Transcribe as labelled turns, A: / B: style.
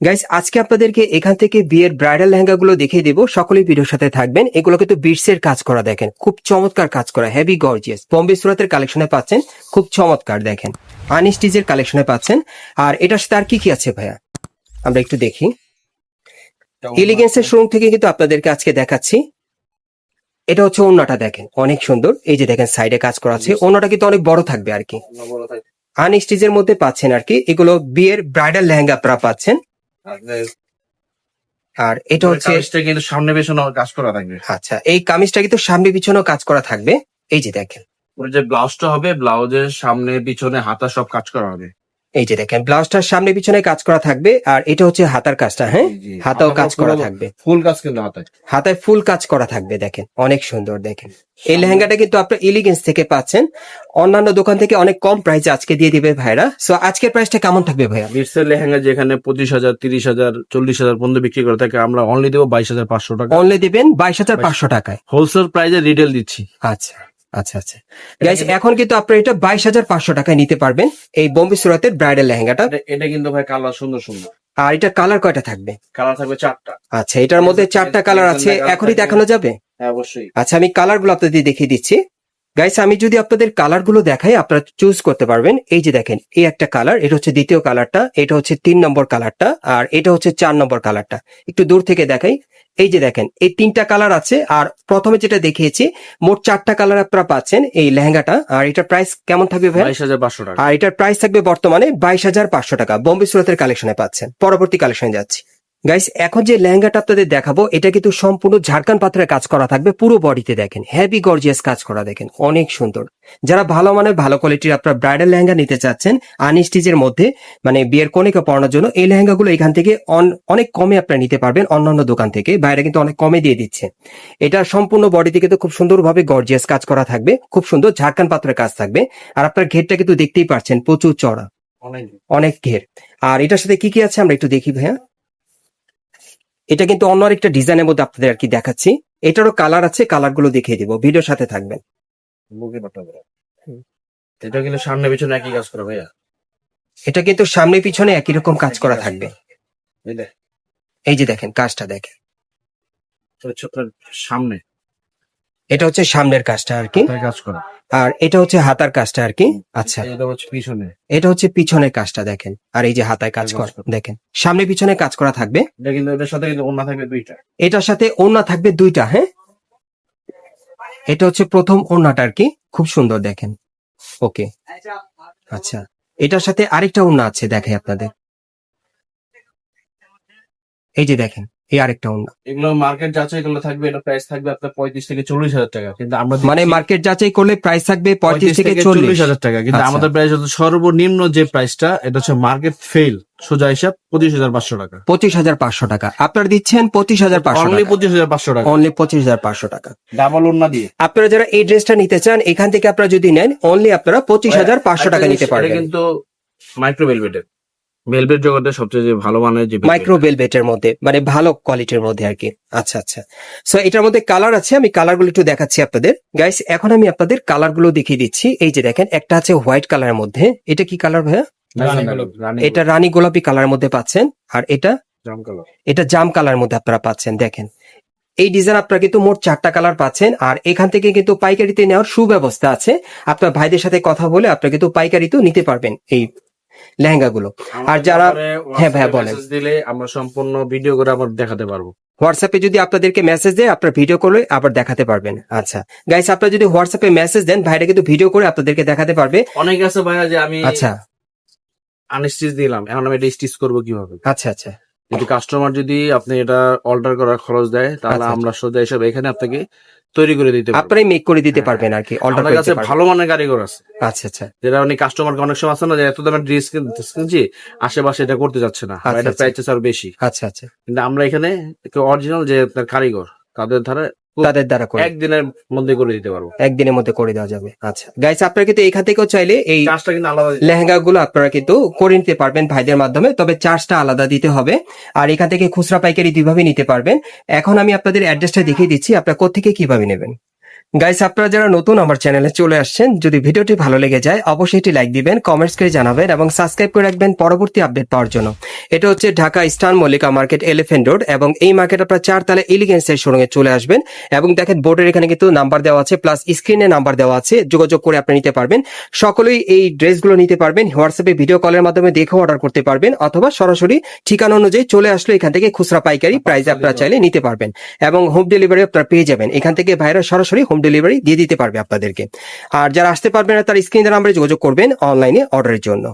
A: Guys আজকে আপনাদেরকে এখান থেকে বিয়ের ব্রাইডাল লেহেঙ্গা গুলো দেখিয়ে দেবো। সকলেই ভিডিওর সাথে থাকবেন। এগুলো কিন্তু বিটস এর কাজ করা, দেখেন খুব চমৎকার কাজ করা, হেভি গর্জিয়াস। বোম্বে সুরাতের কালেকশনে পাচ্ছেন, খুব চমৎকার, দেখেন আনস্টিচের কালেকশনে পাচ্ছেন। আর এটার সাথে আর কি কি আছে ভাইয়া আমরা একটু দেখি। এলিগেন্সের শোরুম থেকে কিন্তু আপনাদেরকে আজকে দেখাচ্ছি। এটা হচ্ছে ওড়নাটা, দেখেন অনেক সুন্দর। এই যে দেখেন সাইডে কাজ করা আছে, ওড়নাটা কিন্তু অনেক বড় থাকবে আর কি। আনস্টিচের মধ্যে পাচ্ছেন আর কি। এগুলো বিয়ের ব্রাইডাল লেহেঙ্গা আপনারা পাচ্ছেন। আর এটা হচ্ছে
B: কিন্তু সামনে পেছনে কাজ করা থাকবে।
A: আচ্ছা, এই কামিজটা কিন্তু সামনে পিছনেও কাজ করা থাকবে। এই যে দেখেন,
B: ওর যে ব্লাউজটা হবে, ব্লাউজের সামনে পিছনে হাতা সব কাজ করা হবে।
A: এই যে দেখেন ব্লাউজটার সামনে পিছনে কাজ করা থাকবে। আর এটা হচ্ছে হাতার কাজটা, হ্যাঁ হাতাও কাজ করা থাকবে,
B: ফুল কাজ কিন্তু
A: হাতায় ফুল কাজ করা থাকবে। দেখেন অনেক সুন্দর। দেখেন এই লেহেঙ্গাটা কিন্তু আপনার এলিগেন্স থেকে পাচ্ছেন। অন্যান্য দোকান থেকে অনেক কম প্রাইসে আজকে দিয়ে দিবে ভাইরা। সো আজকের প্রাইসটা কেমন থাকবে ভাইয়া?
B: বিটসের লেহেঙ্গা যেখানে 25,000, 30,000, 40,000 পর্যন্ত বিক্রি করে থাকে, আমরা অনলি দেবো 22,500 টাকা।
A: অনলি দিবেন 22,500 টাকায়।
B: হোলসেল প্রাইসে রিটেল দিচ্ছি।
A: আচ্ছা আচ্ছা আচ্ছা গাইস, এখন কিন্তু আপনারা এটা 22,500 টাকায় নিতে পারবেন এই বোম্বে সুরাতের ব্রাইডাল লেহেঙ্গাটা।
B: এটা কিন্তু ভাই কালার সুন্দর সুন্দর।
A: আর এটা কালার কয়টা থাকবে?
B: কালার থাকবে 4টা।
A: আচ্ছা, এটার মধ্যে 4টা কালার আছে, এখনই দেখানো যাবে?
B: হ্যাঁ অবশ্যই।
A: আচ্ছা, আমি কালার গুলো আপনাদের দেখিয়ে দিচ্ছি। গাইস আমি যদি আপনাদের কালার গুলো দেখাই, আপনারা চুজ করতে পারবেন। এই যে দেখেন, এই একটা কালার, এটা হচ্ছে দ্বিতীয় কালারটা, এটা হচ্ছে 3 নম্বর কালারটা, আর এটা হচ্ছে 4 নম্বর কালারটা। একটু দূর থেকে দেখাই। এই যে দেখেন, এই 3টা কালার আছে। আর প্রথমে যেটা দেখিয়েছি, মোট 4টা কালার আপনারা পাচ্ছেন এই লেহেঙ্গাটা। আর এটার প্রাইস কেমন থাকবে ভাই?
B: 22,500 টাকা।
A: আর এটার প্রাইস থাকবে বর্তমানে 22,500 টাকা। বোম্বে সুরাতের কালেকশনে পাচ্ছেন। পরবর্তী কালেকশনে যাচ্ছি। গাইস এখন যে লেহেঙ্গাটা আপনাদের দেখাবো, এটা কিন্তু সম্পূর্ণ ঝাড়খান পাথরের কাজ করা থাকবে পুরো বডিতে। দেখেন হেভি গর্জিয়াস কাজ করা, দেখেন অনেক সুন্দর। যারা ভালো মানের ভালো কোয়ালিটির আপনারা ব্রাইডাল লেহেঙ্গা নিতে চাচ্ছেন আনস্টিচের মধ্যে, মানে বিয়ের কনেকে পরানোর জন্য, এই লেহেঙ্গাগুলো এখান থেকে অনেক কমে আপনারা নিতে পারবেন। অন্যান্য দোকান থেকে বাইরে কিন্তু অনেক কমে দিয়ে দিচ্ছে। এটা সম্পূর্ণ বডিতে কিন্তু খুব সুন্দরভাবে গর্জিয়াস কাজ করা থাকবে, খুব সুন্দর ঝাড়খান পাথরের কাজ থাকবে। আর আপনার ঘেরটা কিন্তু দেখতেই পাচ্ছেন, প্রচুর চড়া, অনেক ঘের। আর এটার সাথে কি কি আছে আমরা একটু দেখি ভাইয়া। এটা কিন্তু অন্য আরেকটা ডিজাইনের মধ্যে আপনাদের আর কি দেখাচ্ছি। এটারও কালার আছে, কালার গুলো দেখিয়ে দিব, ভিডিওর সাথে থাকবেন।
B: এটা কিন্তু সামনে পিছনে একই কাজ করা ভাইয়া।
A: এটা কিন্তু সামনে পিছনে একই রকম কাজ করা থাকবে। এই যে দেখেন কাজটা দেখেন,
B: সামনে
A: এটা হচ্ছে সামনের কাজটা আর কি,
B: কাজ করা।
A: আর এটা হচ্ছে হাতার কাজটা আর কি। আচ্ছা,
B: এটা হচ্ছে পিছনে,
A: এটা হচ্ছে পিছনের কাজটা দেখেন। আর এই যে হাতায় কাজ করা, দেখেন সামনে পিছনে কাজ করা থাকবে।
B: এটা কিন্তু এটার সাথে কিন্তু ওড়না থাকবে 2টা।
A: এটার সাথে ওড়না থাকবে 2টা। হ্যাঁ, এটা হচ্ছে প্রথম ওড়নাটা আর কি, খুব সুন্দর দেখেন। ওকে, আচ্ছা, এটার সাথে আরেকটা ওড়না আছে, দেখাই আপনাদের। এই যে দেখেন, এই আরেকটা ওড়না।
B: এগুলো মার্কেট যাচাই করলে থাকবে, এটা প্রাইস থাকবে আপনার 35 থেকে 40,000 টাকা। কিন্তু আমরা
A: মানে মার্কেট যাচাই করলে প্রাইস থাকবে 35 থেকে
B: 40,000 টাকা। কিন্তু
A: আচ্ছা।
B: আমাদের প্রাইস হচ্ছে সর্বনিম্ন যে প্রাইসটা, এটা হচ্ছে মার্কেট ফেল, সোজা হিসাব 25,500 টাকা।
A: 25,500 টাকা আপনারা দিচ্ছেন, 25,500
B: অনলি 25,500 টাকা,
A: অনলি 25,500 টাকা।
B: ডাবল ওড়না দিয়ে।
A: আপনারা যারা এই ড্রেসটা নিতে চান, এখান থেকে আপনারা যদি নেন, অনলি আপনারা 25,500 টাকা নিতে পারবেন।
B: এটা কিন্তু মাইক্রো ভেলভেটের, ভেলভেট জগতের সবচেয়ে ভালো মানের যে
A: মাইক্রো ভেলভেটের মধ্যে, মানে ভালো কোয়ালিটির মধ্যে আর কি। আচ্ছা আচ্ছা, সো এটার মধ্যে কালার আছে, আমি কালার গুলো একটু দেখাচ্ছি আপনাদের। গাইস এখন আমি আপনাদের কালার গুলো দেখিয়ে দিচ্ছি। এই যে দেখেন, একটা আছে হোয়াইট কালারের মধ্যে। এটা কি কালার ভাইয়া? এটা রানী গোলাপি কালারের মধ্যে পাচ্ছেন। আর এটা
B: জাম কালার,
A: এটা জাম কালার মধ্যে আপনারা পাচ্ছেন। দেখেন এই ডিজাইন আপনারা কিন্তু মোট 4টা কালার পাচ্ছেন। আর এখান থেকে কিন্তু পাইকারিতে নেওয়ার সুব্যবস্থা আছে। আপনার ভাইদের সাথে কথা বলে আপনারা কিন্তু পাইকারিতেও নিতে পারবেন এই লেহেঙ্গা গুলো। আর যারা, হ্যাঁ ভাইয়া বলেন,
B: দিলে আমরা সম্পূর্ণ ভিডিও করে আবার দেখাতে পারবো।
A: হোয়াটসঅ্যাপে যদি আপনাদেরকে মেসেজ দেয়, আপনার ভিডিও করে আবার দেখাতে পারবেন। আচ্ছা গাইস, আপনারা যদি হোয়াটসঅ্যাপে মেসেজ দেন, ভাইরা কিন্তু ভিডিও করে আপনাদেরকে দেখাতে পারবে।
B: অনেক আছে ভাইয়া যে আমি
A: আচ্ছা
B: আনস্টিচ দিলাম, এখন আমি এটা স্টিচ করবো কিভাবে?
A: আচ্ছা আচ্ছা,
B: যদি কাস্টমার যদি আপনি এটা অল্টার করার খরচ দেয়, তাহলে
A: আচ্ছা,
B: আমরা সোজা হিসাবে এখানে আপনাকে তৈরি করে দিতে পারবো।
A: আপনারাই মেক করে দিতে পারবেন আর কি, অর্ডার
B: আমাদের কাছে
A: করতে পারবেন।
B: ভালো মানের কারিগর আছে।
A: আচ্ছা আচ্ছা,
B: যেটা অনেক কাস্টমারকে অনেক সময় আছে না, যে এত দামের ড্রেস কিনছি, আশেপাশে এটা করতে যাচ্ছে না,
A: আচ্ছা,
B: এটা
A: আচ্ছা।
B: প্রাইস আরো বেশি।
A: আচ্ছা আচ্ছা,
B: কিন্তু আমরা এখানে অরিজিনাল যে আপনার কারিগর, তাদের ধারে
A: তাদের দ্বারা করে
B: একদিনের মধ্যে করে দিতে পারবো,
A: একদিনের মধ্যে করে দেওয়া যাবে। আচ্ছা গাইস, আপনারা কিন্তু এখান থেকেও চাইলে এই
B: চার্জটা কিন্তু আলাদা দিতে হবে।
A: লেহেঙ্গা গুলো আপনারা কিন্তু করে নিতে পারবেন ভাইদের মাধ্যমে, তবে চার্জটা আলাদা দিতে হবে। আর এখান থেকে খুচরা পাইকারি দুইভাবে নিতে পারবেন। এখন আমি আপনাদের অ্যাড্রেসটা দেখিয়ে দিচ্ছি, আপনারা কোত্থেকে কিভাবে নেবেন। গাইস, আপনারা যারা নতুন আমার চ্যানেলে চলে আসছেন, যদি ভিডিওটি ভালো লেগে যায় অবশ্যই এটি লাইক দিবেন, কমেন্টস করে জানাবেন এবং সাবস্ক্রাইব করে রাখবেন পরবর্তী আপডেট পাওয়ার জন্য। এটা হচ্ছে Dhaka eastern Mallika market, elephant road, এবং এই মার্কেট আপনার 4 তলা এলিগেন্সের শোরুমে চলে আসবেন। এবং দেখেন বোর্ডের এখানে কিন্তু নাম্বার দেওয়া আছে, প্লাস স্ক্রিনে নাম্বার দেওয়া আছে, যোগাযোগ করে আপনি নিতে পারবেন। সকলেই এই ড্রেসগুলো নিতে পারবেন। হোয়াটসঅ্যাপে ভিডিও কলের মাধ্যমে দেখে অর্ডার করতে পারবেন, অথবা সরাসরি ঠিকানা অনুযায়ী চলে আসলে এখান থেকে খুচরা পাইকারি প্রাইসে আপনারা চাইলে নিতে পারবেন, এবং হোম ডেলিভারি আপনারা পেয়ে যাবেন। এখান থেকে ভাইরা সরাসরি হোম ডেলিভারি দিয়ে দিতে পারবে আপনাদেরকে। আর যারা আসতে পারবেন না, তার স্ক্রিনের নাম্বারে যোগাযোগ করবেন অনলাইনে অর্ডারের জন্য।